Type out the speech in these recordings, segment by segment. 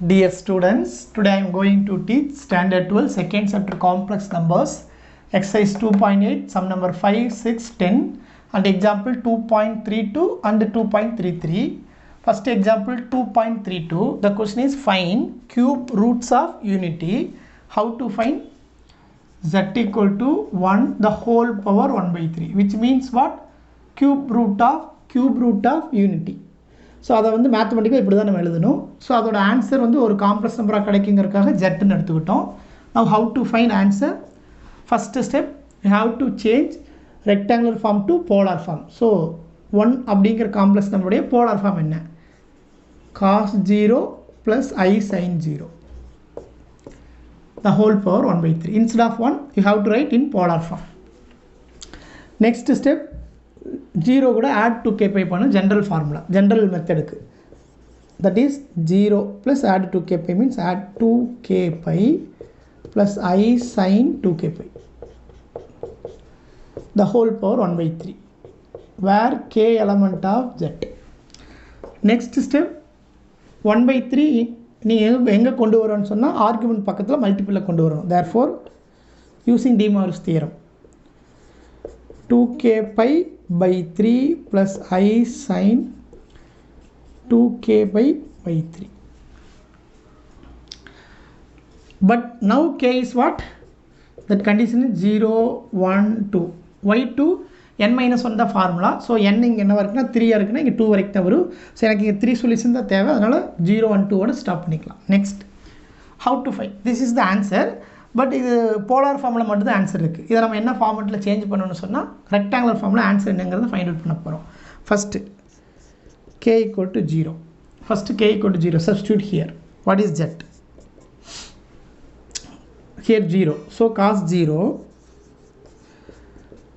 Dear students, today I am going to teach standard 12 second chapter complex numbers, exercise 2.8, sum number 5, 6, 10 and example 2.32 and 2.33. First example 2.32, the question is find cube roots of unity. How to find? Z equal to 1 the whole power 1 by 3, which means what? Cube root of unity. So அதை வந்து மேத்தமெட்டிக்காக இப்படி தான் நம்ம எழுதணும். So அதோட answer வந்து ஒரு complex நம்பராக கிடைக்குங்கிறதுக்காக ஜெட்டுன்னு எடுத்துக்கிட்டோம். Now how to find answer? First step you have to change rectangular form to polar form. So 1 அப்படிங்கிற காம்ப்ளெக்ஸ் நம்பருடைய போலார் ஃபார்ம் என்ன? cos 0 plus I sin 0 the whole power 1 by 3. Instead of 1 you have to write in polar form. Next step 0 கூட add 2k pi பண்ண general formula, general method க்கு. That is 0 plus add 2k pi means add 2k pi plus I sin 2k pi the whole power 1 by 3 where k element of z. Next step 1 by 3 நீ எங்கே கொண்டு வரணும்னு சொன்னால் argument பக்கத்தில் மல்டிபிளில் கொண்டு வரணும். therefore using De Moivre's theorem 2k pi by 3 plus I sin 2k by 3. But now k is what? That condition is 0, 1, 2. Why 2? n minus 1 the formula. So n இங்கே என்ன இருக்குன்னா 3 இருக்குன்னா இங்கே 2 வரைக்கும் தான் வரும். ஸோ எனக்கு இங்கே 3 சொல்யூஷன் தான் தேவை, அதனால் 0, 1, 2 ஓட ஸ்டாப் பண்ணிக்கலாம். Next how to find? This is the answer. But இது போலார் ஃபார்மில் மட்டும் தான் ஆன்சர் இருக்குது. இதை நம்ம என்ன ஃபார்மெட்டில் சேஞ்ச் பண்ணணும்னு சொன்னால் ரெக்டாங்குலர் ஃபார்மில் ஆன்சர் என்னங்கிறத ஃபைண்ட் அவுட் பண்ண போகிறோம். First k equal to 0. First k equal to 0. Substitute here. What is z? Here 0. So cos 0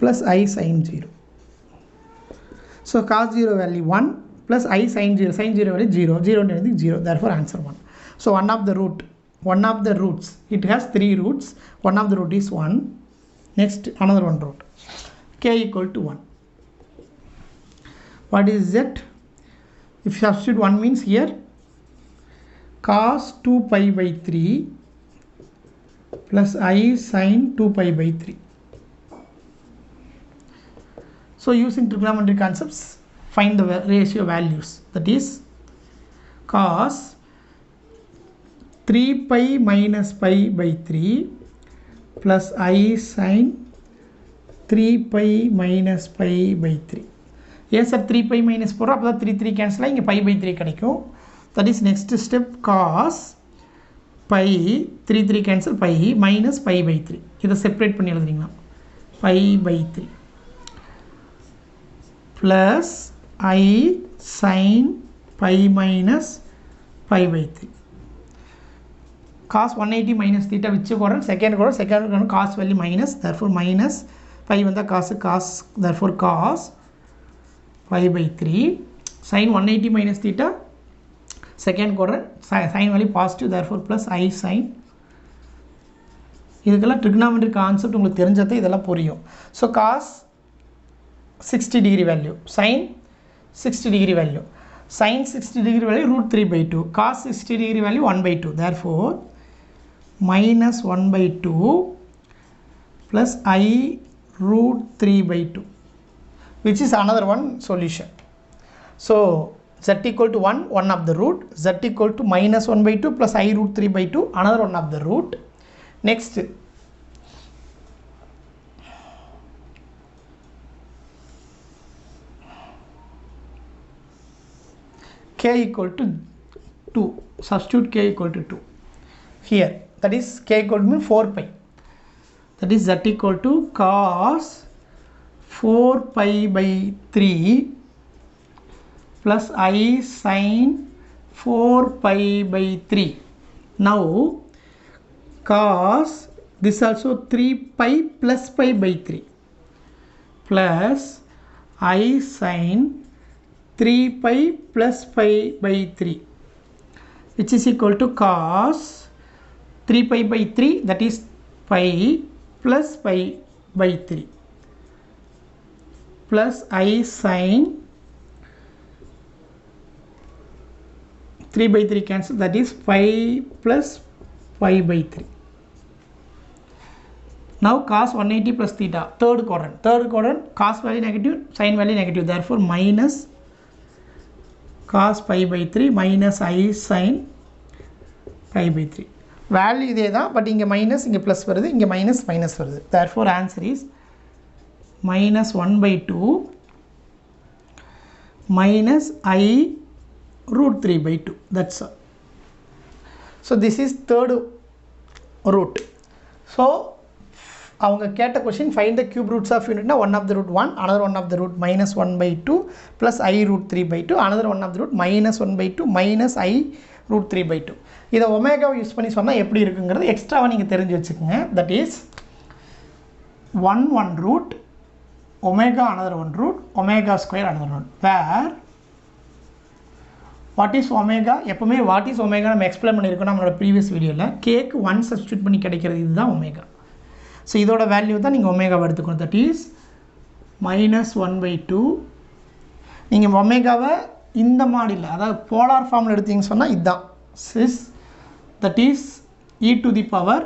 plus I sin 0. So cos 0 value 1 plus I sin 0. Sin 0 value 0. 0 and anything 0. Therefore answer 1. So one of the roots, it has 3 roots. One of the root is 1. Next another one root. K equal to 1. What is z? If you substitute 1 means here cos 2 pi by 3 plus I sin 2 pi by 3. So using trigonometry concepts, find the ratio values. That is cos 3 pi minus pi by 3 plus I sin 3 pi minus pi by 3. Yes sir, 3 pi minus 4 அப்போ தான் 3 3 cancel ஆகி இங்கே pi by 3 கிடைக்கும். That is next step cos pi 3 3 cancel pi minus pi by 3. இதை separate பண்ணி எழுதுறீங்களா? pi by 3 plus I sin pi minus pi by 3. Cos 180 minus theta which correct second cos value minus, therefore minus pi vanda cos, therefore cos pi by 3. Sin 180 minus theta second quadrant sin value positive, therefore plus I sin. இதுக்கெல்லாம் trigonometry concept உங்களுக்கு தெரிஞ்சதே இதெல்லாம் புரியும். So cos 60 degree value, sin 60 degree value, sin 60 degree value root 3 by 2, cos 60 degree value 1 by 2, therefore minus 1 by 2 plus I root 3 by 2, which is another one solution. So z equal to 1, one of the root, z equal to minus 1 by 2 plus I root 3 by 2, another one of the root. Next k equal to 2. Substitute k equal to 2 here. That is k equal to 4 pi. That is z equal to cos 4 pi by 3 plus I sin 4 pi by 3. Now cos this also 3 pi plus pi by 3 plus I sin 3 pi plus pi by 3, which is equal to cos 3 pi by 3, that is pi plus pi by 3 plus I sin 3 by 3 cancel, that is 5 plus 5 by 3. Now cos 180 plus theta, third quadrant, cos value negative, sin value negative, therefore minus cos pi by 3 minus I sin pi by 3. Value இதே தான், but இங்கே minus, இங்கே plus வருது, இங்கே minus வருது. Therefore answer is minus 1 by 2 minus I root 3 by 2. That's all. So this is third root. So அவங்க கேட்ட question find the cube roots of யூனிட்னா one of the root 1, another one of the root minus 1 by 2 plus I root 3 by 2, another one of the root minus 1 by 2 minus I root 3 by 2. இதை ஒமேகாவை use பண்ணி சொன்னால் எப்படி இருக்குங்கிறது எக்ஸ்ட்ராவாக நீங்கள் தெரிஞ்சு வச்சுக்கோங்க. That is 1 root omega another 1 root omega square another root, where what is omega, எப்பவுமே what is omega நம்ம எக்ஸ்பிளைன் பண்ணியிருக்கோம் நம்மளோட ப்ரீவியஸ் வீடியோவில். கேக்கு 1 சப்ஸ்டியூட் பண்ணி கிடைக்கிறது இதுதான் ஒமேகா. ஸோ இதோட வேல்யூ தான் நீங்கள் ஒமேகாவை எடுத்துக்கணும். That is minus 1 by 2. நீங்கள் ஒமேகாவை இந்த மாடியில் அதாவது போலார் ஃபார்மில் எடுத்தீங்கன்னு சொன்னால் இதுதான் sis, that is e to the power,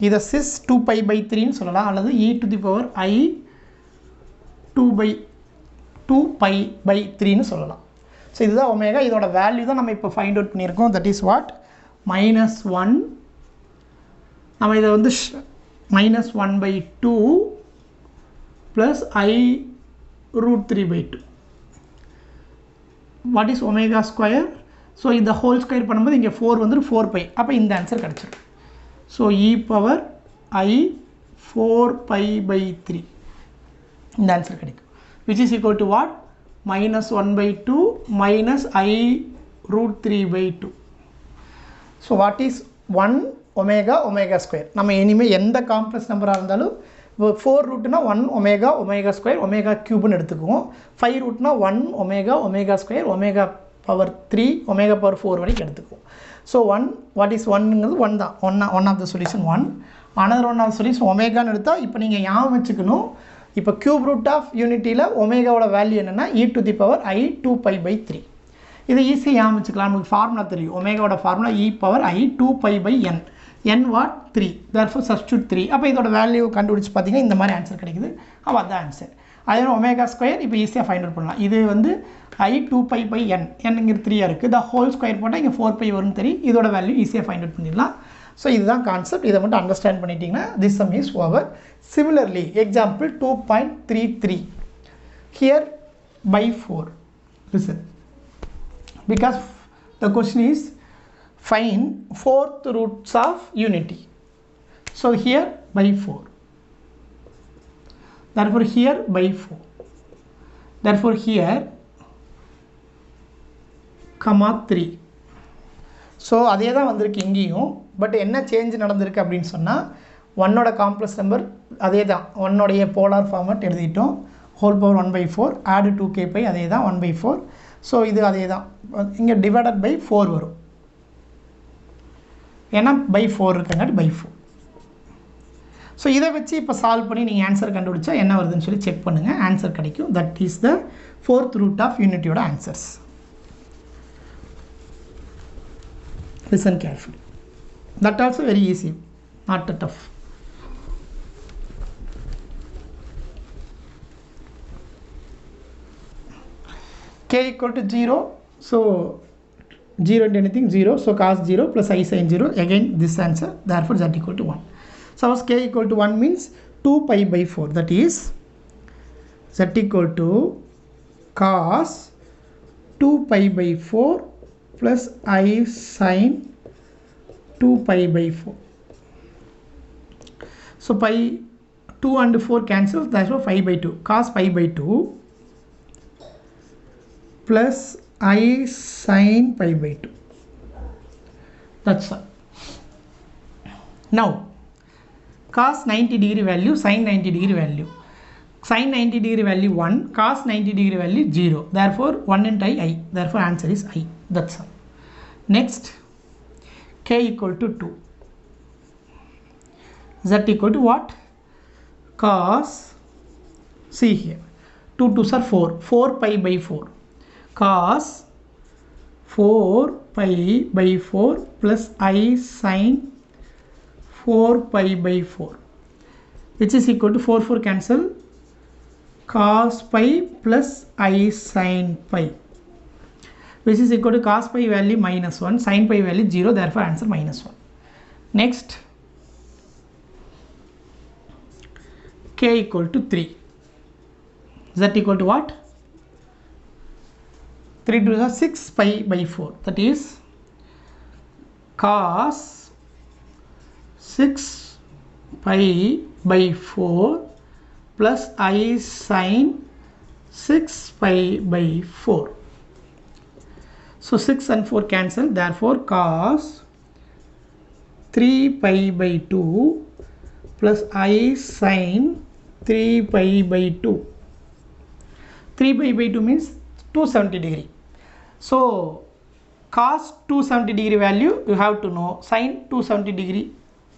இதை சிஸ் 2 pi by 3ன்னு சொல்லலாம், அல்லது e to the power I 2 pi by 3ன்னு சொல்லலாம். ஸோ இதுதான் ஒமேகா. இதோட வேல்யூ தான் நம்ம இப்போ ஃபைண்ட் அவுட் பண்ணியிருக்கோம். That is what minus 1. நம்ம இதை வந்து minus 1 by 2 plus I root 3 by 2. What is omega square? So இந்த whole square பண்ணும்போது இங்கே 4 வந்துடும், 4 pi. அப்போ இந்த ஆன்சர் கிடச்சிடும். So e power I 4 pi by 3 இந்த ஆன்சர் கிடைக்கும். which is equal to what? minus 1 by 2 minus I root 3 by 2. So what is 1 omega square? நம்ம இனிமேல் எந்த காம்ப்ளெக்ஸ் நம்பராக இருந்தாலும் 4 ரூட்னா 1 omega square omega cube எடுத்துக்குவோம். 5 ரூட்னா 1 omega square omega power 3 omega power 4 வரைக்கும் எடுத்துக்குவோம். ஸோ 1 வாட் இஸ் 1ங்கிறது 1 தான். One of the solution 1. another one of the solution ஒமேகான்னு எடுத்தால் இப்போ நீங்கள் ஞாபகம் வச்சுக்கணும். இப்போ கியூப் ரூட் ஆஃப் யூனிட்டியில் ஒமேகாவோட வேல்யூ என்னென்னா e to the power I 2 pi by 3. இதை ஈஸியாக ஞாபகம் வச்சுக்கலாம். நமக்கு ஃபார்முலா தெரியும். ஒமேகாவோட formula e power I 2 pi by n. n what 3, therefore substitute 3. அப்போ இதோட வேல்யூ கண்டுபிடிச்சி பார்த்தீங்கன்னா இந்த மாதிரி ஆன்சர் கிடைக்குது. அப்போ அதுதான் ஆன்சர். அதே ஒமேகா ஸ்கொயர் இப்போ ஈஸியாக ஃபைண்ட் அவுட் பண்ணலாம். இது வந்து I 2 pi by n, இங்கே 3 இருக்குது. த ஹோல் ஸ்கொயர் போட்டால் இங்கே 4 pi வரும்னு தெரியும். இதோட வேல்யூ ஈஸியாக ஃபைண்ட் அவுட் பண்ணிடலாம். ஸோ இதுதான் கான்செப்ட். இதை மட்டும் அண்டர்ஸ்டாண்ட் பண்ணிட்டீங்கன்னா this some is over. Similarly example 2.33 here by 4. Listen, because the question is find fourth roots of unity. So here by 4, therefore here by 4, therefore here comma 3. So அதே தான் வந்திருக்கு இங்கேயும். But என்ன change நடந்திருக்கு அப்படின்னு சொன்னால் 1ஓட complex number அதே தான், 1உடைய போலார் ஃபார்மேட் எழுதிட்டோம். ஹோல் பவர் 1 by 4 ஆடு 2k பை அதே தான் 1 by 4. ஸோ இது அதே தான், இங்கே டிவைடட் பை 4 வரும். ஏன்னா பை 4 இருக்குங்காட்டி பை 4. ஸோ இதை வச்சு இப்போ சால்வ் பண்ணி நீங்கள் ஆன்சர் கண்டுபிடிச்சா என்ன வருதுன்னு சொல்லி செக் பண்ணுங்கள். ஆன்சர் கிடைக்கும். That is the fourth root of யூனிட்டியோட answers. Listen carefully. That also very easy, not that tough. K equal to 0. So 0 into anything 0. So cos 0 plus I sin 0. Again this answer. Therefore z equal to 1. Suppose k equal to 1 means 2 pi by 4. That is z equal to cos 2 pi by 4 plus I sin 2 pi by 4. So pi 2 and 4 cancels, therefore 5 by 2. Cos pi by 2 plus I sin pi by 2. That's all. Now cos 90 degree value, sin 90 degree value. Sin 90 degree value 1, cos 90 degree value 0. Therefore 1 into I. Therefore answer is I. That's all. Next, k equal to 2. Z equal to what? Cos, see here, 2 2s are 4. 4 pi by 4. Cos 4 pi by 4 plus I sin 4 pi by 4, which is equal to 4 cancel, cos pi plus I sin pi, which is equal to cos pi value -1, sin pi value 0, therefore answer -1. Next, k equal to 3, z equal to what? 3 to the 6 pi by 4, that is cos 6 pi by 4 plus I sin 6 pi by 4. So 6 and 4 cancel, therefore cos 3 pi by 2 plus I sin 3 pi by 2. 3 pi by 2 means 270 degree. So cos 270 degree value you have to know, sin 270 degree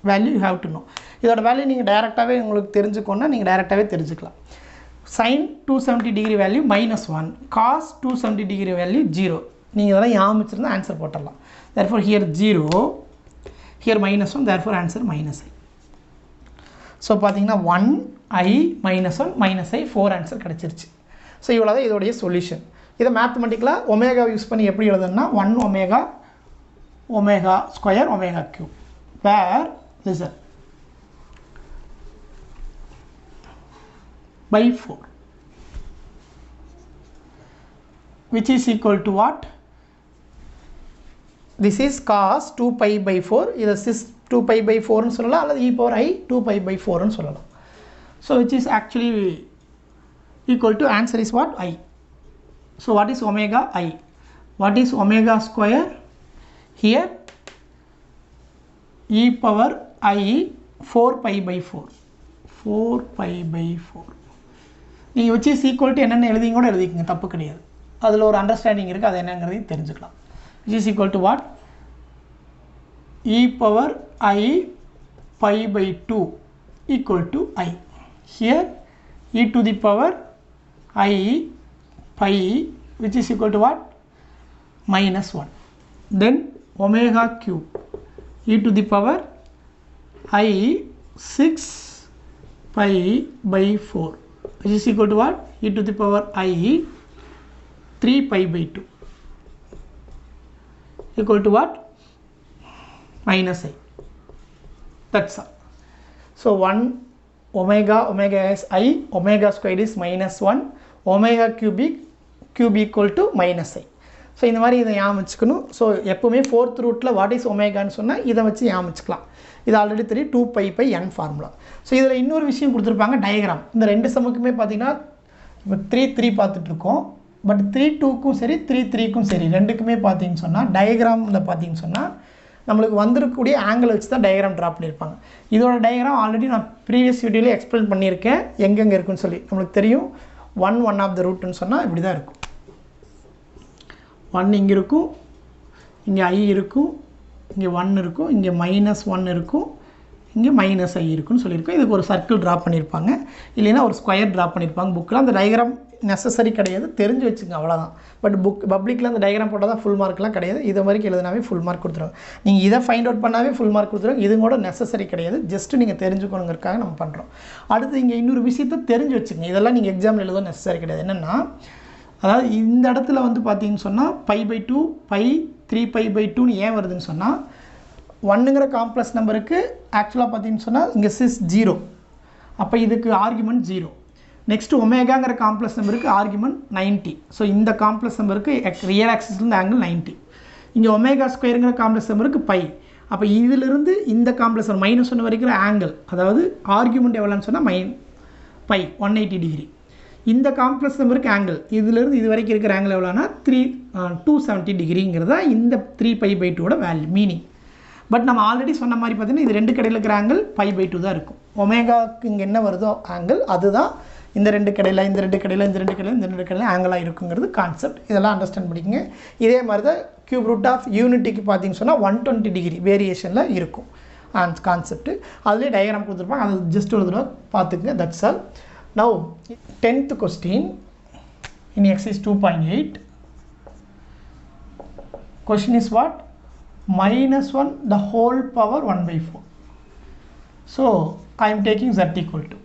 value you have to know. இதோட value நீங்கள் டைரெக்டாகவே உங்களுக்கு தெரிஞ்சுக்கணும்னா நீங்கள் டைரெக்டாகவே தெரிஞ்சுக்கலாம். sin 270 degree value -1, cos 270 degree value 0. நீங்கள் இதெல்லாம் ஞாபகம் ஆன்சர் போட்டுடலாம். therefore here 0, here -1, therefore answer -i. So பார்த்தீங்கன்னா 1i -1 -i 4 ஆன்சர் கிடச்சிருச்சு. ஸோ இவ்வளோ தான் இதோடைய சொல்யூஷன். இதை மேத்தமெட்டிக்கலாக ஒமேகா யூஸ் பண்ணி எப்படி எழுதுன்னா 1 omega omega square omega cube, where listen by 4, which is equal to what? This is cos 2 pi by 4, இது 2 pi by 4 ன்னு சொல்லலாம், அல்லது e power i 2 pi by 4 ன்னு சொல்லலாம். So which is actually equal to, answer is what? I. So what is omega? I. What is omega square? Here e power I 4 pi by 4, 4 pi by 4. நீங்கள் which is equal to என்னென்ன எழுதிங்க கூட எழுதிக்கங்க, தப்பு கிடையாது. அதில் ஒரு understanding இருக்குது, அது என்னங்கிறதையும் தெரிஞ்சுக்கலாம். which is equal to what? e power I pi by 2 equal to I. Here e to the power I pi, which is equal to what? -1. Then omega cube e to the power I 6 pi by 4, which is equal to what? e to the power I 3 pi by 2 equal to what? -i. That's all. So 1 omega is I, omega squared is -1, omega cube equal to -i. So இந்த மாதிரி இதை ஞாபகம் வச்சுக்கணும். So எப்போவுமே 4th ரூட்டில் what is ஒமேகான்னு சொன்னால் இதை வச்சு ஞாபகம் வச்சுக்கலாம். இது ஆல்ரெடி தெரியும், 2 pi by n formula. So இதில் இன்னொரு விஷயம் கொடுத்துருப்பாங்க, டயக்ராம். இந்த ரெண்டு சமுக்குமே பார்த்தீங்கன்னா இப்போ 3 பார்த்துட்ருக்கோம், பட் 3-2க்கும் சரி 3-3க்கும் சரி ரெண்டுக்குமே பார்த்தீங்கன்னு சொன்னால் டயக்ராமில் பார்த்தீங்கன்னு சொன்னால் நம்மளுக்கு வந்திருக்கக்கூடிய ஆங்கிள் வச்சு தான் டயக்ராம் ட்ரா பண்ணியிருப்பாங்க. இதோட டயக்ராம் ஆல்ரெடி நான் ப்ரீவியஸ் வீடியோவில் எக்ஸ்பிளைன் பண்ணியிருக்கேன், எங்கெங்கே இருக்குன்னு சொல்லி. நம்மளுக்கு தெரியும் 1 ஆஃப் த ரூட்டுன்னு சொன்னால் இப்படி தான் இருக்கும். 1 இங்கே இருக்கும், இங்கே I இருக்கும், இங்கே 1 இருக்கும், இங்கே -1 இருக்கும், இங்கே -i இருக்குன்னு சொல்லியிருக்கோம். இதுக்கு ஒரு சர்க்கிள் ட்ரா பண்ணியிருப்பாங்க, இல்லைன்னா ஒரு ஸ்கொயர் ட்ரா பண்ணியிருப்பாங்க. புக்கில் அந்த டயக்ராம் நெசசரி கிடையாது, தெரிஞ்சு வச்சுங்க, அவ்வளோதான். பட் பப்ளிக்கில் அந்த டயக்ராம் போட்டால் தான் ஃபுல் மார்க்லாம் கிடையாது. இதை மாதிரி எழுதினாவே ஃபுல் மார்க் கொடுத்துருவாங்க. நீங்கள் இதை ஃபைண்ட் அவுட் பண்ணாவே ஃபுல் மார்க் கொடுத்துருவாங்க. இது கூட நெசசரி கிடையாது, ஜஸ்ட்டு நீங்கள் தெரிஞ்சுக்கணுங்கிறதுக்காக நம்ம பண்ணுறோம். அடுத்து இங்கே இன்னொரு விஷயத்தை தெரிஞ்சு வச்சுங்க, இதெல்லாம் நீங்கள் எக்ஸாமில் எழுத நெசசரி கிடையாது. என்னென்னா, அதாவது இந்த இடத்துல வந்து பார்த்தீங்கன்னு சொன்னால் pi by 2 pi 3 pi by 2ன்னு ஏன் வருதுன்னு சொன்னால் 1ங்கிற காம்ப்ளெக்ஸ் நம்பருக்கு ஆக்சுவலாக பார்த்தீங்கன்னு சொன்னால் இங்கே சிஸ் 0, அப்போ இதுக்கு ஆர்குமெண்ட் 0. நெக்ஸ்ட்டு ஒமேகாங்கிற காம்ப்ளெக்ஸ் நம்பருக்கு ஆர்குமெண்ட் 90. ஸோ இந்த காம்ப்ளெக்ஸ் நம்பருக்கு ரியல் ஆக்சிஸ்லேருந்து ஆங்கிள் 90. இங்கே ஒமேகா ஸ்கொயருங்கிற காம்ப்ளெக்ஸ் நம்பருக்கு பை. அப்போ இதிலிருந்து இந்த காம்ப்ளெக்ஸ் -1 வரைக்கும் ஆங்கிள், அதாவது ஆர்குமெண்ட் எவ்வளோன்னு சொன்னால் பை 180 டிகிரி. இந்த காம்ப்ளெக்ஸ் நம்பருக்கு ஆங்கிள் இதிலிருந்து இது வரைக்கும் இருக்கிற ஆங்கிள் எவ்வளோனா 270 டிகிரிங்கிறதா இந்த 3 pi by 2ஓட வேல்யூ மீனிங். பட் நம்ம ஆல்ரெடி சொன்ன மாதிரி பார்த்தீங்கன்னா இது ரெண்டு கடையில் இருக்கிற ஆங்கிள் pi by 2 தான் இருக்கும். ஒமேகாவுக்கு இங்கே என்ன வருதோ ஆங்கிள் அதுதான் இந்த ரெண்டு கடையில் ஆங்கிளாக இருக்குங்கிறது கான்செப்ட். இதெல்லாம் அண்டர்ஸ்டாண்ட் பண்ணிக்கங்க. இதே மாதிரி தான் கியூப் ரூட் ஆஃப் யூனிட்டிக்கு பார்த்தீங்கன்னு சொன்னால் 120 டிகிரி வேரியேஷனில் இருக்கும் அந்த கான்செப்ட். அதுலேயே டயக்ராம் கொடுத்துருப்பாங்க, அது ஜஸ்ட் ஒரு தடவை பார்த்துக்குங்க. That's all. Now 10th question in exercise 2.8. question is what? Minus 1 the whole power 1 by 4. So I am taking z equal to,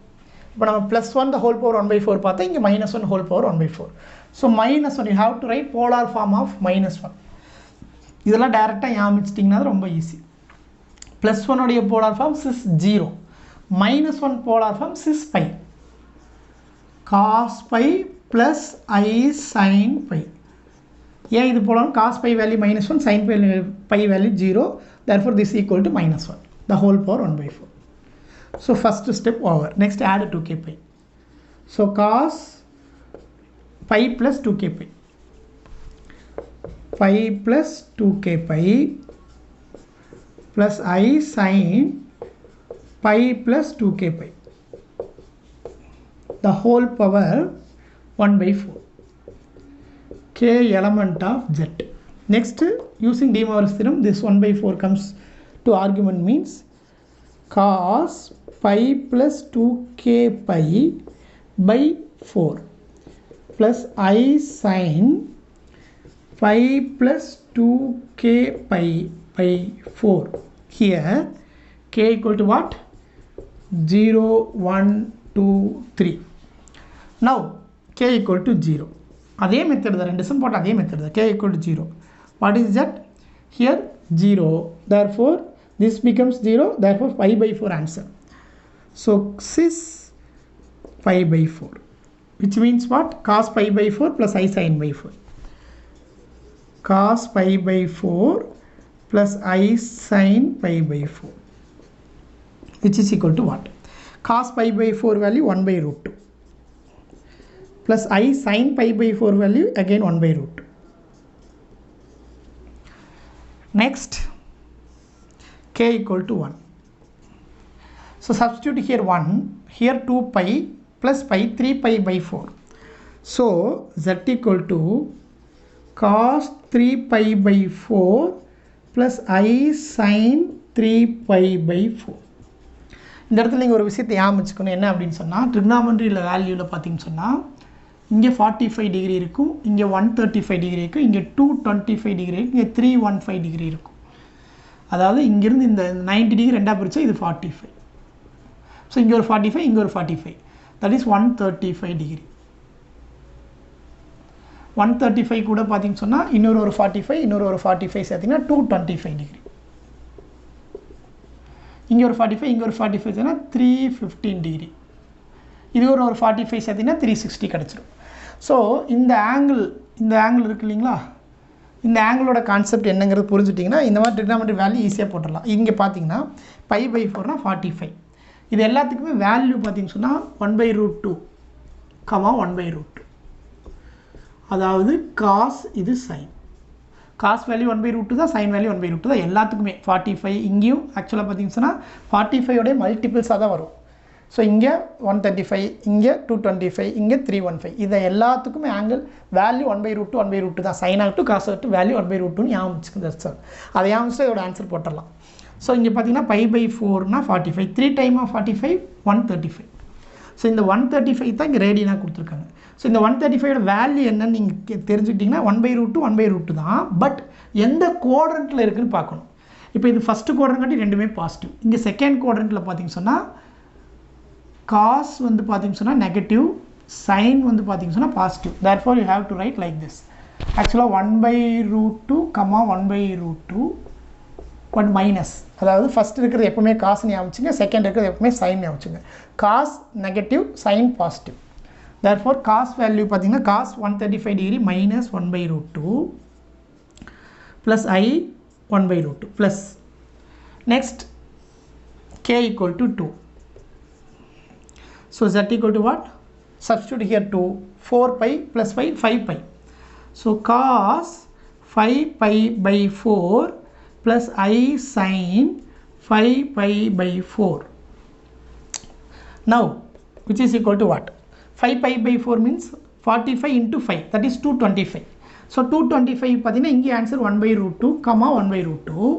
but now plus 1 the whole power 1 by 4 பார்த்தா இங்க minus 1 whole power 1 by 4. So minus 1 you have to write polar form of minus 1. இதெல்லாம் டைரக்டா ஞாபகிச்சிட்டீங்கன்னா ரொம்ப easy. plus 1 உடைய polar form is 0. minus 1 polar form is pi. cos pi plus I sin pi. ஏன் இது போலாம்? cos pi value minus 1, sin pi value 0. Therefore this equal to minus 1. The whole power 1 by 4. So first step over. Next add 2k pi. So cos pi plus 2k pi. Pi plus 2k pi plus I sin pi plus 2k pi. The whole power 1 by 4. K element of z. Next, using De Moivre's theorem, this 1 by 4 comes to argument means cos pi plus 2k pi by 4 plus I sin pi plus 2k pi by 4. Here k equal to what? 0, 1, 2, 3. Now k equal to 0. அதே method தான், ரெண்டு some போட்டு அதே method தான். k equal to 0. What is that? Here 0. Therefore this becomes 0. Therefore pi by 4 answer. So 6 pi by 4, which means what? Cos pi by 4 plus I sin by 4. Cos pi by 4 plus I sin pi by 4, which is equal to what? Cos pi by 4 value 1 by root 2 plus I sin pi by 4 value again 1 by root 2. Next, k equal to 1. So substitute here 1, here 2 pi plus pi 3 pi by 4. So z equal to cos 3 pi by 4 plus I sin 3 pi by 4. இந்த இடத்துல நீங்கள் ஒரு விஷயத்தை ஞாபகம் என்ன அப்படின்னு சொன்னால், ட்ரிக்னாமெட்ரியில் வேல்யூவில் பார்த்தீங்கன்னு சொன்னால் இங்கே 45 டிகிரி இருக்கும், இங்கே 135 டிகிரி இருக்கும், இங்கே 225 டிகிரி இருக்கும், இங்கே 315 டிகிரி இருக்கும். அதாவது இங்கேருந்து இந்த 90 டிகிரி ரெண்டாக பிரித்தா இது 45. ஸோ இங்கே ஒரு 45, இங்கே ஒரு 45, தட் இஸ் 135 டிகிரி. 135 கூட பார்த்தீங்கன்னு சொன்னால் இன்னொரு ஒரு 45, இன்னொரு ஒரு 45 சேர்த்திங்கன்னா 225 டிகிரி. இங்கே ஒரு 45, இங்கே ஒரு 45 சேர்த்திங்கன்னா 315 டிகிரி. இது ஒரு 45 சேர்த்திங்கன்னா 360 கிடச்சிடும். ஸோ இந்த ஆங்கிள் இருக்கு இல்லைங்களா, இந்த ஆங்கிளோட கான்செப்ட் என்னங்கிறது புரிஞ்சுட்டிங்கன்னா இந்த மாதிரி ட்ரிக்னாமெட்ரி வேல்யூ ஈஸியாக போட்டுடலாம். இங்கே பார்த்தீங்கன்னா pi by 4னா 45. இது எல்லாத்துக்குமே வேல்யூ பார்த்தீங்கன்னு சொன்னால் 1 by root 2, 1 by root 2. அதாவது காஸ் இது sine. Cos value 1 by root 2 தான், சைன் வேல்யூ 1 by root 2 தான் எல்லாத்துக்குமே. 45 இங்கேயும் ஆக்சுவலாக பார்த்தீங்கன்னு சொன்னால் 45 மல்டிபிள்ஸாக தான் வரும். ஸோ இங்கே 135, இங்கே 225, இங்கே 315. இதை எல்லாத்துக்குமே angle value 1 by root 2, 1 by root 2 தான். சைன் ஆகட்டும் காசு ஆகட்டும் வேல்யூ 1 by root 2ன்னு ஞாபகம் சார். அதை ஞாபகம் இதோட ஆன்சர் போட்டுடலாம். ஸோ இங்கே பார்த்தீங்கன்னா pi by 4னா 45, 3 டைம் 45 135. ஸோ இந்த 135 தான் இங்கே ரேடியனாக கொடுத்துருக்காங்க. ஸோ இந்த 135ஓட வேல்யூ என்னன்னு நீங்கள் தெரிஞ்சுக்கிட்டிங்கன்னா 1 by root 2, 1 by root 2 தான். பட் எந்த குவாட்ரண்ட்டில் இருக்குதுன்னு பார்க்கணும். இப்போ இது ஃபஸ்ட்டு குவாட்ரண்ட் காட்டி ரெண்டுமே பாசிட்டிவ். இங்கே செகண்ட் குவாட்ரண்ட்டில் பார்த்தீங்கன்னு சொன்னால் காஸ் வந்து பார்த்தீங்கன்னு சொன்னால் நெகட்டிவ், சைன் வந்து பார்த்தீங்கன்னு சொன்னால் positive. Therefore you have to write like this. ஆக்சுவலாக 1 by root 2, 1 by root 2 but minus. அதாவது ஃபஸ்ட் இருக்கிறது எப்பவுமே காஸ் ஞாபகிச்சுங்க, செகண்ட் இருக்கிறது எப்பவுமே சைன் ஞாபகிச்சுங்க. Cos negative, sine positive. Therefore cos value பார்த்தீங்கன்னா cos 135 degree minus 1 by root 2 plus I 1 by root 2 plus next k equal to 2. So z equal to what? Substitute here 2, 4 pi plus 5 pi. So cos 5 pi by 4 plus I sin 5 pi by 4. Now which is equal to what? 5 pi by 4 means 45 into 5, that is 225. So 225 பார்த்தீங்கன்னா இங்கே answer 1 by root 2, 1 by root 2.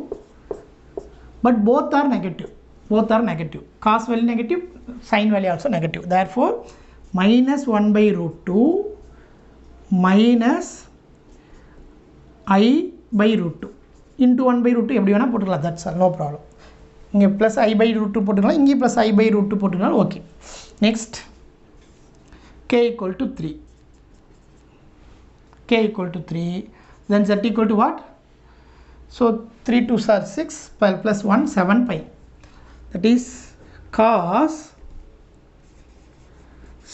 But both are negative. Both are negative. Cos value negative, sin value also negative. Therefore minus 1 by root 2 minus I by root 2 into 1 by root 2 எப்படி வேணால் போட்டுக்கலாம், that's all, no problem. இங்கே plus I by root 2 போட்டுக்கலாம், இங்கே plus I by root 2 போட்டுக்கலாம், okay. Next k equal to 3, k equal to 3, then z equal to what? So 3 2s are 6, plus 1 7 pi, that is cos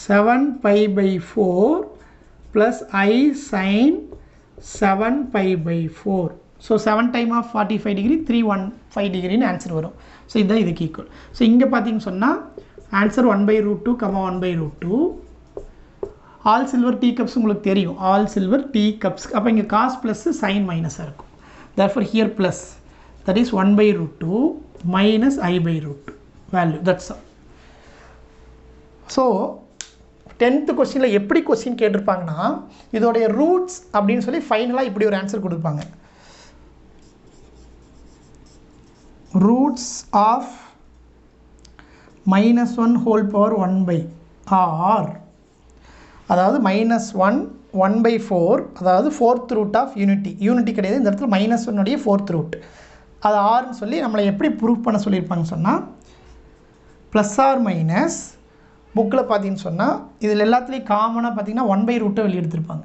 7 pi by 4 plus I sin 7 pi by 4. So 7 time of 45 degree 315 degree answer வரும். So இதுதான் இதுக்கு equal. So இங்கே பார்த்தீங்கன்னு சொன்னால் answer 1 by root 2, 1 by root 2. All silver tea cups உங்களுக்கு தெரியும், all silver tea cups. அப்போ இங்கே காஸ் ப்ளஸ் சைன் மைனஸாக இருக்கும். therefore here plus, that is 1 by root 2 minus I by root 2 value, that's all. So 10th கொஸ்டினில் எப்படி question கேட்டிருப்பாங்கன்னா இதோடைய roots அப்படின்னு சொல்லி ஃபைனலாக இப்படி ஒரு ஆன்சர் கொடுப்பாங்க. Roots of -1 whole power 1 by r, அதாவது -1 1 by 4, அதாவது 4th ரூட் ஆஃப் யூனிட்டி கிடையாது இந்த இடத்துல, -1 உடைய 4th ரூட், அது ஆர்னு சொல்லி நம்மளை எப்படி ப்ரூவ் பண்ண சொல்லியிருப்பாங்கன்னு சொன்னால் ப்ளஸ் ஆர் மைனஸ் புக்கில் பார்த்தீங்கன்னு சொன்னால் இதில் எல்லாத்துலேயும் காமனாக பார்த்தீங்கன்னா 1 by ரூட்டை வெளியே எடுத்திருப்பாங்க,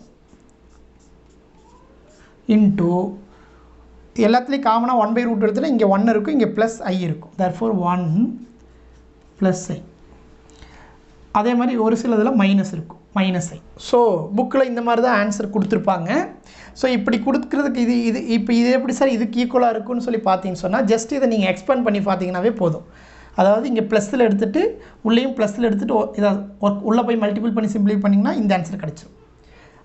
இன்ட்டு எல்லாத்துலேயும் காமனாக 1 by ரூட் எடுத்துகிட்டு இங்கே 1 இருக்கும், இங்கே ப்ளஸ் I இருக்கும், therefore 1 ப்ளஸ் I. அதே மாதிரி ஒரு சில இதில் மைனஸ் இருக்கும், -I. ஸோ புக்கில் இந்த மாதிரி தான் ஆன்சர் கொடுத்துருப்பாங்க. ஸோ இப்படி கொடுக்குறதுக்கு இது இப்போ இது எப்படி சார் இதுக்கு ஈக்குவலாக இருக்குன்னு சொல்லி பார்த்தீங்கன்னு சொன்னால் ஜஸ்ட் இதை நீங்கள் எக்ஸ்பேண்ட் பண்ணி பார்த்தீங்கன்னாவே போதும். அதாவது இங்கே ப்ளஸில் எடுத்துகிட்டு உள்ளேயும் ப்ளஸில் எடுத்துகிட்டு இதை உள்ளே போய் மல்டிபிள் பண்ணி சிம்பிளை பண்ணிங்கன்னா இந்த ஆன்சர் கிடச்சிடும்.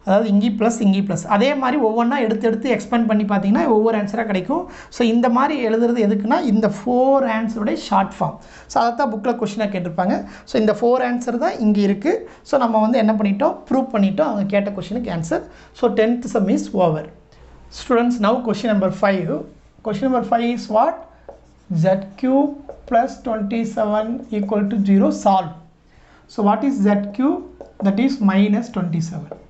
அதாவது இங்கே ப்ளஸ் அதே மாதிரி ஒவ்வொன்றா எடுத்து எக்ஸ்பேண்ட் பண்ணி பார்த்தீங்கன்னா ஒவ்வொரு ஆன்சராக கிடைக்கும். ஸோ இந்த மாதிரி எழுதுறது எதுக்குன்னா இந்த 4 ஆன்சருடைய ஷார்ட் ஃபார்ம். ஸோ அதை தான் புக்கில் கொஸ்டினாக கேட்டிருப்பாங்க. ஸோ இந்த 4 ஆன்சர் தான் இங்கே இருக்குது. ஸோ நம்ம வந்து என்ன பண்ணிட்டோம், ப்ரூவ் பண்ணிட்டோம் அவங்க கேட்ட கொஸ்டினுக்கு answer. So 10th sum is over. Students, now question number 5. Question number 5 is what? Z cube plus 27 equal to 0, solve. So what is Z cube? That is minus 27.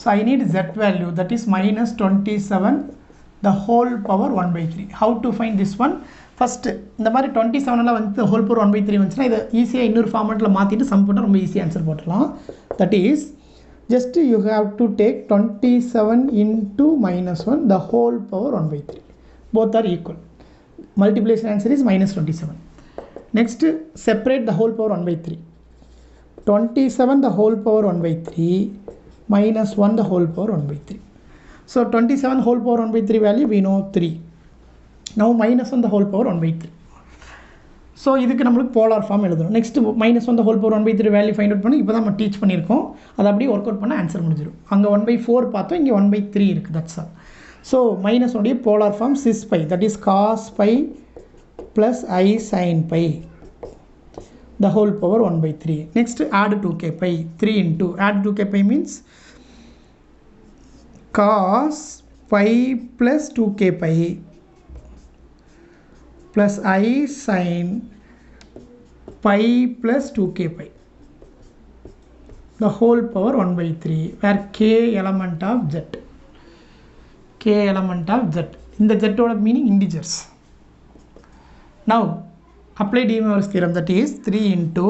So I need Z value, that is minus 27 the whole power 1 by 3. How to find this one? First இந்த மாதிரி 27 வந்து whole power 1 by 3 வந்துச்சுன்னா இதை ஈஸியாக இன்னொரு ஃபார்மேட்டில் மாற்றிட்டு some போட்டால் ரொம்ப ஈஸியாக ஆன்சர் போட்டுடலாம். That is just you have to take 27 into -1 the whole power 1 by 3. Both are equal. Multiplication answer is minus 27. Next separate the whole power 1 by 3. 27 the whole power 1 by 3 minus 1 the whole power 1 by 3. So 27 whole power 1 by 3 value we know 3. Now minus 1 the whole power 1 by 3. So இதுக்கு நம்மளுக்கு polar form எழுதணும். Next -1 the whole power 1 by 3 value find out பண்ணி இப்போ தான் நம்ம teach பண்ணியிருக்கோம். அதை அப்படியே ஒர்க் அவுட் பண்ண ஆன்சர் முடிஞ்சிடும். அங்கே 1 by 4 பார்த்தோம், இங்கே 1 by 3 இருக்குது, தட்ஸ் ஆல். ஸோ -1 உடைய polar form sis pi, that is cos pi plus I sin pi the whole power 1 by 3. Next add 2k pi, 3 into add 2k pi means cos pi plus 2k pi plus I sin pi plus 2k pi the whole power 1 by 3 where k element of z. K element of z. In the z oda meaning integers. Now apply De Moivre's theorem, that is 3 into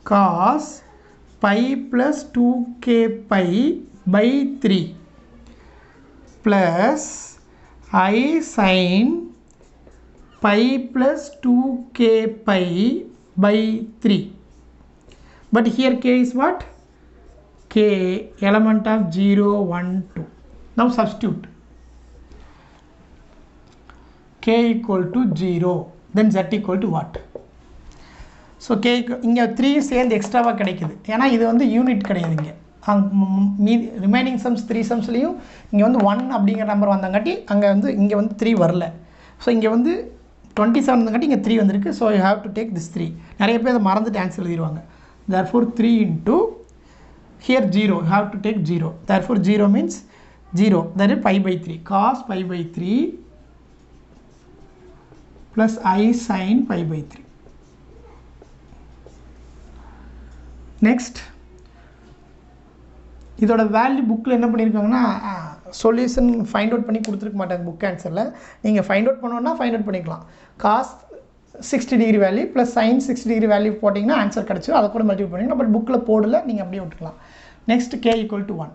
cos pi plus 2k pi by 3 plus I sin pi plus 2k pi by 3. But here k is what? K element of 0, 1, 2. Now substitute k equal to 0, then z equal to what? So k இங்கே 3 சேர்ந்து எக்ஸ்ட்ராவாக கிடைக்குது, ஏன்னா இது வந்து unit கிடையாது. இங்கே மீதி ரிமைனிங் சம்ஸ் 3 சம்ஸ்லேயும் இங்கே வந்து 1 அப்படிங்கிற நம்பர் வந்தங்காட்டி அங்கே வந்து இங்கே வந்து 3 வரல. ஸோ இங்கே வந்து 27 வந்தங்காட்டி இங்கே 3 வந்திருக்கு. So you have to take this 3. நிறைய பேர் அதை மறந்துட்டு answer எழுதிடுவாங்க. therefore 3 into here 0, you have to take 0. therefore 0 means 0, that is pi by 3, cos pi by 3 plus I sin pi by 3. Next இதோட வேல்யூ புக்கில் என்ன பண்ணியிருக்காங்கன்னா சொல்யூஷன் ஃபைண்ட் அவுட் பண்ணி கொடுத்துருக்க மாட்டாங்க புக் ஆன்சரில். நீங்கள் ஃபைண்ட் அவுட் பண்ணோன்னா ஃபைண்ட் அவுட் பண்ணிக்கலாம். Cos 60 degree value plus sine 60 degree value போட்டிங்கன்னா ஆன்சர் கிடச்சிடும். அதை கூட மல்டிபிள் பண்ணிக்கலாம். பட் புக்கில் போடல, நீங்கள் அப்படியே விட்டுக்கலாம். Next k = 1,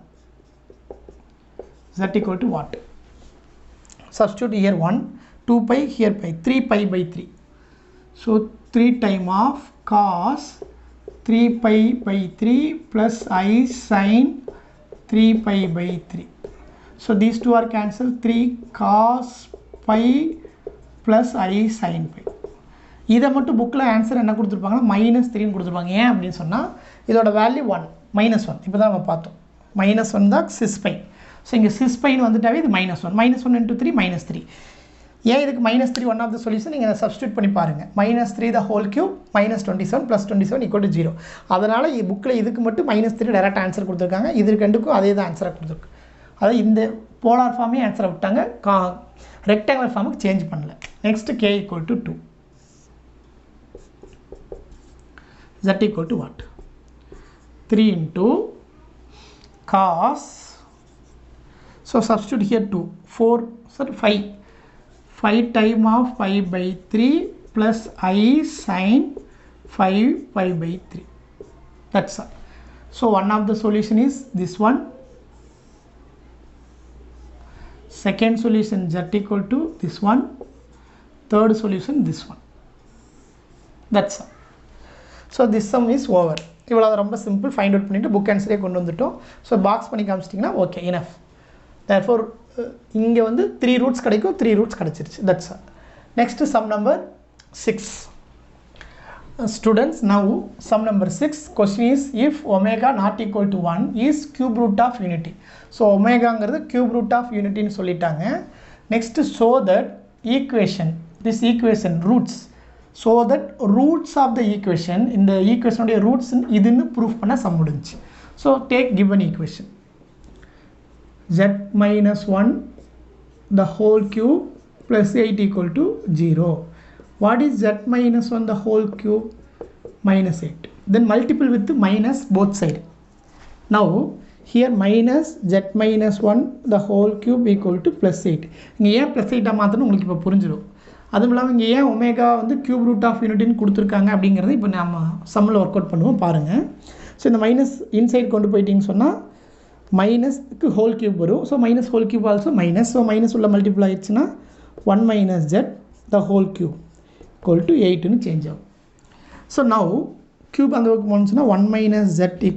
z = what? Substitute here 1, 2 pi, here pi, 3 pi by 3. So 3 time of cos 3 pi by 3 plus I sin 3 pi by 3. So these two are cancelled. 3 cos pi plus I sin pi. இதை மட்டும் புக்கில் answer என்ன கொடுத்துருப்பாங்கன்னா -3 கொடுத்துருப்பாங்க. ஏன் அப்படின்னு சொன்னால் இதோட value 1 -1 இப்போ தான் நம்ம பார்த்தோம். -1 தான் sis pi. ஸோ இங்கே sis piன்னு வந்துட்டாவே இது -1 -1 into 3 -3. ஏன் இதுக்கு -3 ஒன் ஆஃப் த சொல்யூஷன் நீங்கள் சப்ஸ்டியூட் பண்ணி பாருங்கள். -3 the whole cube -27 + 27 = 0. அதனால் புக்கில் இதுக்கு மட்டும் -3 டேரெக்ட் ஆன்சர் கொடுத்துருக்காங்க. இது ரெண்டுக்கும் அதே தான் ஆன்சராக கொடுத்துருக்கு. அதாவது இந்த போலார் ஃபார்மே ஆன்சரை விட்டாங்க, ரெக்டாங்குலர் ஃபார்முக்கு சேஞ்ச் பண்ணல. Next k = 2, z = what? 3 into cos, so substitute here 2, 4, sorry 5 time of pi by 3 plus I sin 5 pi by 3. That's all. So one of the solution is this one. Second solution z = this one. Third solution this one. That's all. So this sum is over. இவ்வளோ ரொம்ப simple. Find out பண்ணிவிட்டு book ஆன்சரே கொண்டு வந்துட்டோம். So box பண்ணி காமிச்சிட்டிங்கன்னா okay enough. Therefore இங்கே வந்து 3 roots கிடைக்கும், 3 roots கிடச்சிருச்சு. That's all. Next sum number 6. Students, now sum number 6. Question is, if omega not equal to 1 is cube root of unity. So omegaங்கிறது cube root of unity ன்னு சொல்லிட்டாங்க. Next, show that equation, this equation roots, so that roots of the equation, இந்த equation உடைய roots இதுன்னு proof பண்ண sum முடிஞ்சு. So take given equation, z minus 1 the whole cube plus 8 = 0. What is z minus 1 the whole cube? -8. Then multiple with minus both side. Now here minus z minus 1 the whole cube = +8. இங்கே ஏன் +8 மாற்றணும் உங்களுக்கு இப்போ புரிஞ்சிடும். அதுவும் இல்லாமல் இங்கே ஏன் ஒமேகா வந்து கியூப் ரூட் ஆஃப் யூனிட்டின்னு கொடுத்துருக்காங்க அப்படிங்கிறது இப்போ நம்ம சம்மில் ஒர்க் அவுட் பண்ணுவோம் பாருங்கள். ஸோ இந்த மைனஸ் இன்சைட் கொண்டு போயிட்டிங்கன்னு சொன்னால் மைனஸ்க்கு ஹோல் கியூப் வரும். So minus whole cube also minus. So minus உள்ள மல்டிபிள் ஆயிடுச்சுன்னா 1 - z the whole cube = 8ன்னு சேஞ்ச் ஆகும். ஸோ நவ் கியூப் அந்த பக்கம் போனுச்சுன்னா 1 - z =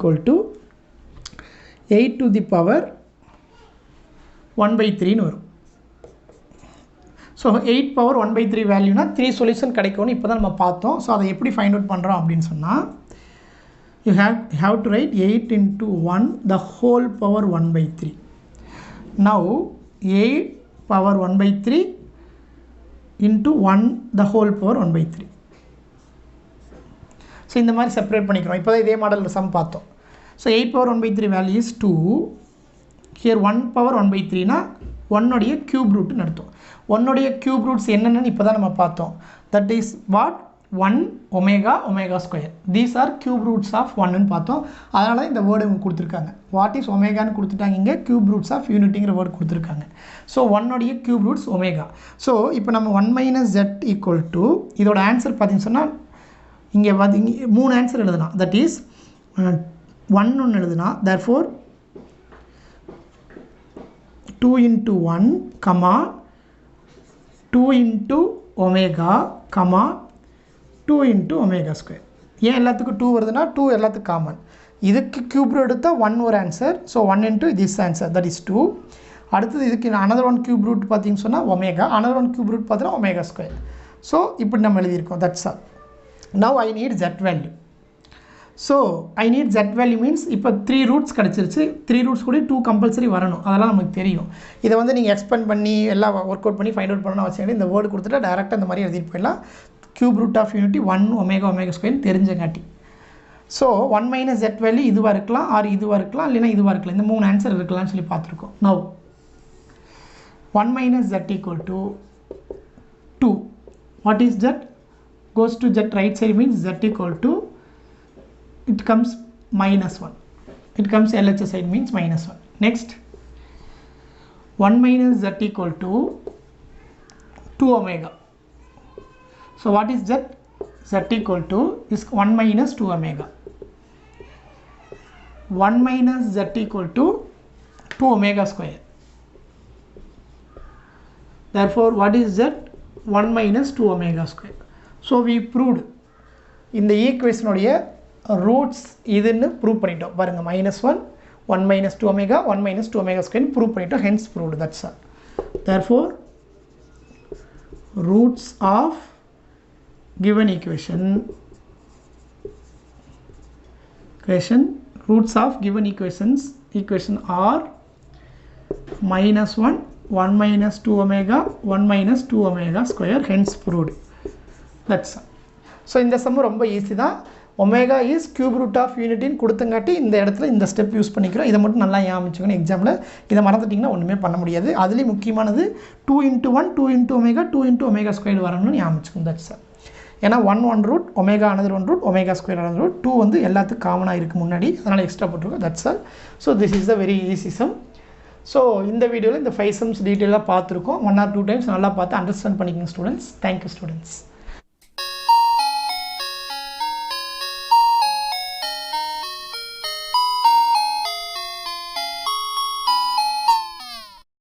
8 to the power 1/3ன்னு வரும். ஸோ 8 power 1/3 வேல்யூனா 3 சொல்யூஷன் கிடைக்கும்னு இப்போ தான் நம்ம பார்த்தோம். ஸோ அதை எப்படி ஃபைண்ட் அவுட் பண்ணுறோம் அப்படின்னு சொன்னால் you have to write 8 into 1 the whole power 1/3. Now 8 power 1/3 into 1 the whole power 1/3. So இந்த மாதிரி செப்பரேட் பண்ணிக்கிறோம். இப்போ தான் இதே மாடலில் சம் பார்த்தோம். So 8 power 1/3 value is 2. Here 1 power 1/3னா 1உடைய க்யூப் ரூட்னு அர்த்தம். 1உடைய க்யூப் ரூட்ஸ் என்னென்னு இப்போ தான் நம்ம பார்த்தோம். That is what 1 omega square. These are cube roots of 1ன்னு பார்த்தோம். அதனால தான் இந்த வேர்டு இவங்க கொடுத்துருக்காங்க. வாட் இஸ் ஒமேகான்னு கொடுத்துட்டாங்க. இங்கே க்யூப் ரூட்ஸ் ஆஃப் யூனிட்டிங்கிற வேர்டு கொடுத்துருக்காங்க. ஸோ 1உடைய க்யூப் ரூட்ஸ் ஒமேகா. ஸோ இப்போ நம்ம 1 - z = இதோட ஆன்சர் பார்த்தீங்கன்னு சொன்னால் இங்கே இங்கே 3 ஆன்சர் எழுதலாம். தட் இஸ் 1 ஒன்று எழுதலாம். Therefore 2 into 1, 2 into omega, 2 into omega square. ஏன் எல்லாத்துக்கும் 2 வருதுன்னா 2 எல்லாத்துக்கும் காமன். இதுக்கு க்யூப் ரூட் எடுத்தால் 1 ஒரு answer. So 1 into this answer, that is 2. அடுத்தது இதுக்கு another one க்யூப் ரூட் பார்த்தீங்கன்னு சொன்னால் omega, another one cube root பார்த்தீங்கன்னா ஒமேகா ஸ்கொயர். ஸோ இப்படி நம்ம எழுதியிருக்கோம். That's all. Now I need z value. So I need z value means இப்போ 3 roots கிடச்சிருச்சு. 3 ரூட்ஸ் கூட 2 கம்பல்சரி வரணும். அதெல்லாம் நமக்கு தெரியும். இதை வந்து நீங்கள் எக்ஸ்பெண்ட் பண்ணி எல்லாம் ஒர்க் அவுட் பண்ணி ஃபைண்ட் அவுட் பண்ணணும் அவசியம் இல்லை. இந்த வேர்டு கொடுத்துட்டா டேரெக்டாக இந்த மாதிரி எழுதிட்டு போயிடலாம். Cube root of unity 1 omega square தெரிஞ்சங்காட்டி. ஸோ 1 - z வேல்யூ இதுவாக இருக்கலாம், ஆர் இதுவாக இருக்கலாம், இல்லைனா இதுவாக இருக்கலாம். இந்த 3 ஆன்சர் இருக்கலாம்னு சொல்லி பார்த்துருக்கோம். Now 1 - z = 2. What is z? goes to z right side means z = it comes -1. It comes LHS side means -1. Next 1 minus z equal to 2 omega. So what is z? Z equal to is 1 minus 2 omega. 1 minus z equal to 2 omega square. Therefore what is z? 1 minus 2 omega square. So we proved in the equation oda roots idunu prove pannittom parunga -1 1 minus 2 omega 1 minus 2 omega square prove pannittom, hence proved. That's all. Therefore roots of given equation roots of given equation are -1 1 minus 2 omega 1 minus 2 omega square, hence proved. That's all. So இந்த sum ரொம்ப easy தான். ஒமேகா is cube root of யூனிட்டின்னு கொடுத்தங்காட்டி இந்த இடத்துல இந்த step use பண்ணிக்கிறோம். இதை மட்டும் நல்லா ஞாபகம் எக்ஸாமில். இதை மறந்துட்டிங்கன்னா ஒன்றுமே பண்ண முடியாது. அதுலேயும் முக்கியமானது 2 into 1 2 into omega 2 into omega square வரணும்னு ஞாபகம். தட்ஸ் ஏன்னா 1 root omega another 1 root omega square another root 2 வந்து எல்லாத்துக்கும் காமனாக இருக்குது முன்னாடி, அதனால் எக்ஸ்ட்ரா போட்டிருக்கோம். That's all. So this is a very easy sum. So இந்த வீடியோவில் இந்த 5 sums டீட்டெயிலாக பார்த்துருக்கோம். 1 or 2 times நல்லா பார்த்து அண்டர்ஸ்டாண்ட் பண்ணிக்கோங்க ஸ்டூடெண்ட்ஸ். Thank you students.